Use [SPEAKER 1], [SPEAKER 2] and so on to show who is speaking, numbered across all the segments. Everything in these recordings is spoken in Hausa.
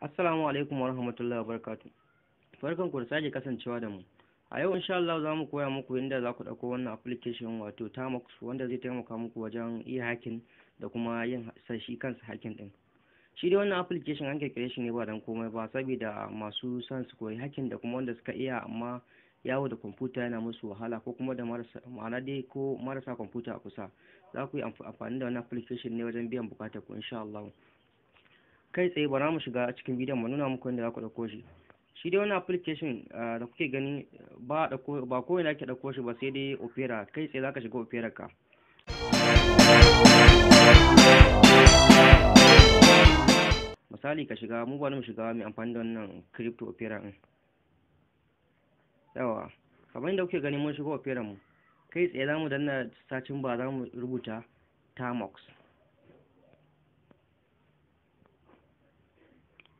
[SPEAKER 1] Assalamu alaikum wa rahmatullahi wa barakatuh. Barkan ku da sake kasancewa da mu. A yau insha Allah za mu koya muku yadda za ku ɗauko wannan application wato Tamox wanda zai taimaka muku wajen iya hacking da kuma yin shi kansa hacking din. Shi dai wannan application an kirkire shi ne ba dan komai ba saboda masu son su koyi hacking da kuma wanda suka iya amma yawo da kwamfuta yana musu wahala ko kuma da marasa ma'ana dai ko marasa kwamfuta a kusa. Za ku yi amfani da wannan application ne wajen biyan bukatar ku insha Allah. Kai tsaye bara mu shiga cikin bidiyon mu nuna muku yadda za ku ɗauko shi. Shi dai wannan application da kuke gani ba ko ina ake ɗauko shi ba sai dai Opera. Kai tsaye zaka shiga Opera ka. Misali ka shiga mu bari mu shiga mai amfani da wannan crypto Opera din. Yawa kamar yadda kuke gani mun shiga Opera mu. Kai tsaye zamu danna sacin ba za mu rubuta Tamox.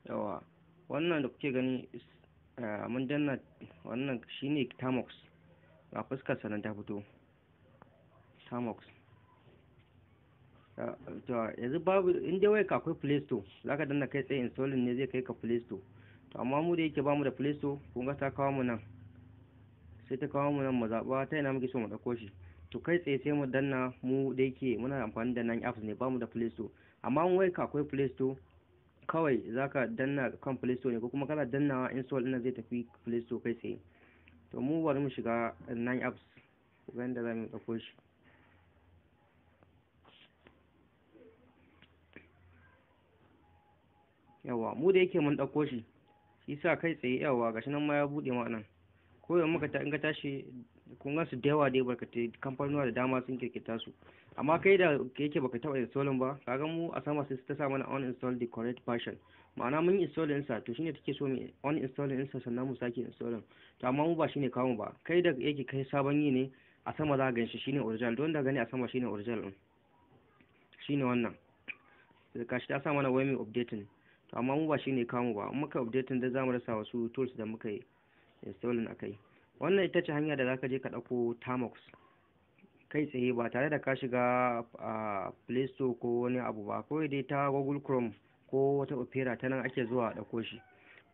[SPEAKER 1] Yawa wannan da kuke gani mun danna wannan shine Tamox, ga fuskar sa nan ta fito Tamox. To yanzu babu inda wai ka akwai Play Store zaka danna kai tsaye installing ne zai kai ka Play Store. To amma mu da yake bamu da Play Store kun ga ta kawo mu nan, sai ta kawo mu nan mu zaba ta ina muke so mu dauko shi. To kai tsaye sai mu danna mu da yake muna amfani da nan apps ne bamu da Play Store, amma wai ka akwai Play Store kawai zaka danna kan Play Store ne ko kuma kana dannawa install ɗin zai tafi Play Store kai tsaye. To mu bari mu shiga 9 apps wanda za mu dauko shi. Yawa mu da yake mun dauko shi sa kai tsaye yawa gashi nan ma ya bude ma nan ko yau muka in ka tashi kun ga su da yawa dai barkatai kamfanonuwa da dama sun kirkita su, amma kai da yake baka taba installing ba kaga mu a sama sai ta sa mana uninstall the correct version, ma'ana mun install din sa to shine take so mu uninstall din sa sannan mu sake installing. To amma mu ba shine kawo ba, kai da yake kai sabon yi ne a sama za ka ganshi shine original, don da gani a sama shine original din shine wannan kashi ta sa mana wai mai updating. To amma mu ba shine kawo ba, in muka updating da zamu rasa wasu tools da muka yi installing akai. Wannan ita ce hanya da zaka je ka dauko Tamox kai tsaye ba tare da ka shiga a Play Store ko wani abu ba, ko dai ta Google Chrome ko wata Opera ta nan ake zuwa a dauko shi.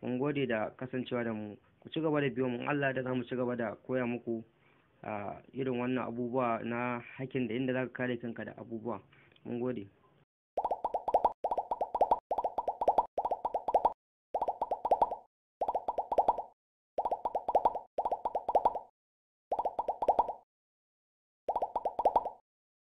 [SPEAKER 1] Mun gode da kasancewa da mu, ku ci gaba da biyo mu, Allah da zamu ci gaba da koya muku irin wannan abubuwa na hacking da inda zaka kare kanka da abubuwa. Mun gode.